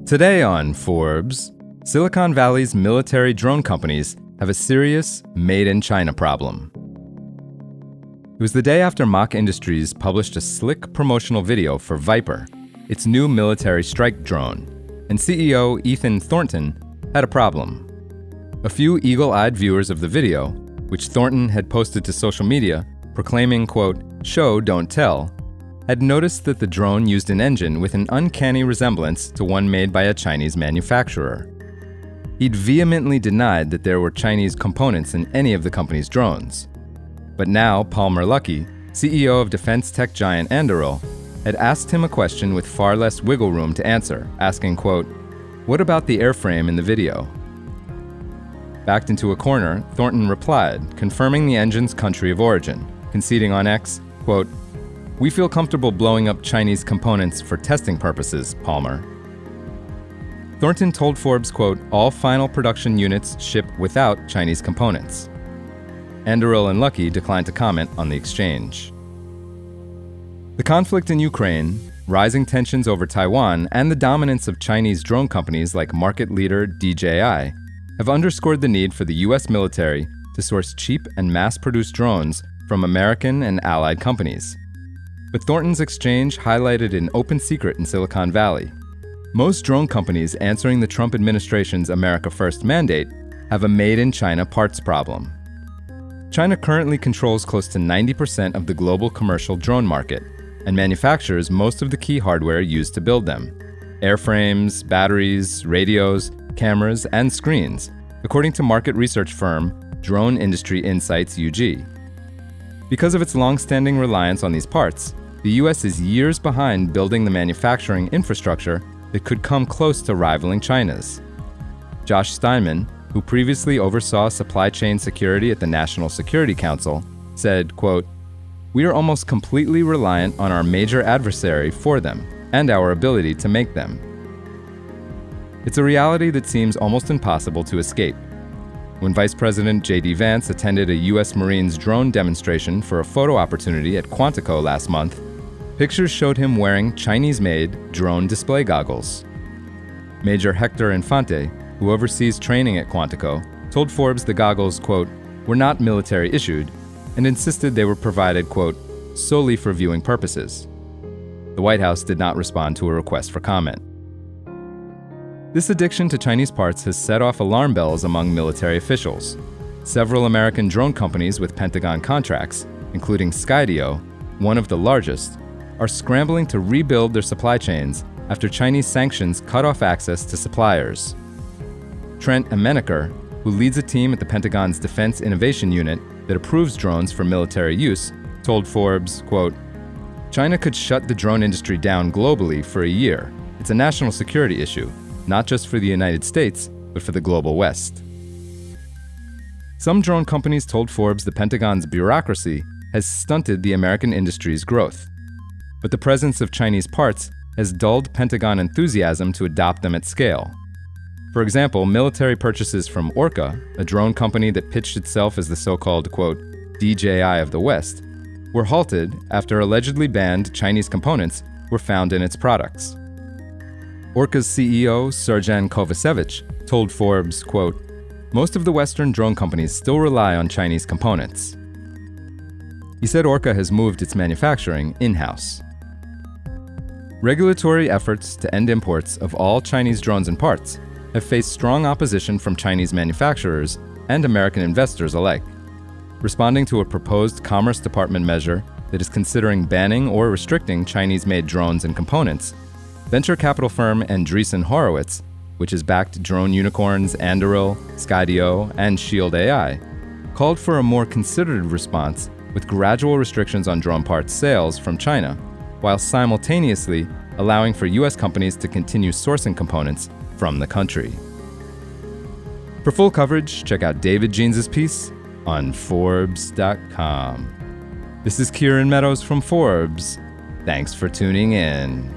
Today on Forbes, Silicon Valley's military drone companies have a serious made-in-China problem. It was the day after Mach Industries published a slick promotional video for Viper, its new military strike drone, and CEO Ethan Thornton had a problem. A few eagle-eyed viewers of the video, which Thornton had posted to social media proclaiming, quote, "show, don't tell," had noticed that the drone used an engine with an uncanny resemblance to one made by a Chinese manufacturer. He'd vehemently denied that there were Chinese components in any of the company's drones. But now Palmer Luckey, CEO of defense tech giant Anduril, had asked him a question with far less wiggle room to answer, asking, quote, "What about the airframe in the video?" Backed into a corner, Thornton replied, confirming the engine's country of origin, conceding on X, quote, "We feel comfortable blowing up Chinese components for testing purposes, Palmer." Thornton told Forbes, quote, "All final production units ship without Chinese components." Anduril and Luckey declined to comment on the exchange. The conflict in Ukraine, rising tensions over Taiwan, and the dominance of Chinese drone companies like market leader DJI have underscored the need for the U.S. military to source cheap and mass-produced drones from American and allied companies. But Thornton's exchange highlighted an open secret in Silicon Valley. Most drone companies answering the Trump administration's America First mandate have a made-in-China parts problem. China currently controls close to 90% of the global commercial drone market and manufactures most of the key hardware used to build them: airframes, batteries, radios, cameras, and screens, according to market research firm Drone Industry Insights UG. Because of its long-standing reliance on these parts, the U.S. is years behind building the manufacturing infrastructure that could come close to rivaling China's. Josh Steinman, who previously oversaw supply chain security at the National Security Council, said, quote, "We are almost completely reliant on our major adversary for them and our ability to make them." It's a reality that seems almost impossible to escape. When Vice President J.D. Vance attended a U.S. Marines drone demonstration for a photo opportunity at Quantico last month, pictures showed him wearing Chinese-made drone display goggles. Major Hector Infante, who oversees training at Quantico, told Forbes the goggles, quote, "were not military issued," and insisted they were provided, quote, "solely for viewing purposes." The White House did not respond to a request for comment. This addiction to Chinese parts has set off alarm bells among military officials. Several American drone companies with Pentagon contracts, including Skydio, one of the largest, are scrambling to rebuild their supply chains after Chinese sanctions cut off access to suppliers. Trent Emeneker, who leads a team at the Pentagon's Defense Innovation Unit that approves drones for military use, told Forbes, quote, "China could shut the drone industry down globally for a year. It's a national security issue, not just for the United States, but for the global West." Some drone companies told Forbes the Pentagon's bureaucracy has stunted the American industry's growth. But the presence of Chinese parts has dulled Pentagon enthusiasm to adopt them at scale. For example, military purchases from Orca, a drone company that pitched itself as the so-called, quote, DJI of the West, were halted after allegedly banned Chinese components were found in its products. Orca's CEO, Serjan Kovacevic, told Forbes, quote, "Most of the Western drone companies still rely on Chinese components." He said Orca has moved its manufacturing in-house. Regulatory efforts to end imports of all Chinese drones and parts have faced strong opposition from Chinese manufacturers and American investors alike. Responding to a proposed Commerce Department measure that is considering banning or restricting Chinese-made drones and components, venture capital firm Andreessen Horowitz, which has backed drone unicorns Anduril, Skydio, and Shield AI, called for a more considered response with gradual restrictions on drone parts sales from China, while simultaneously allowing for U.S. companies to continue sourcing components from the country. For full coverage, check out David Jeans's piece on forbes.com. This is Kieran Meadows from Forbes. Thanks for tuning in.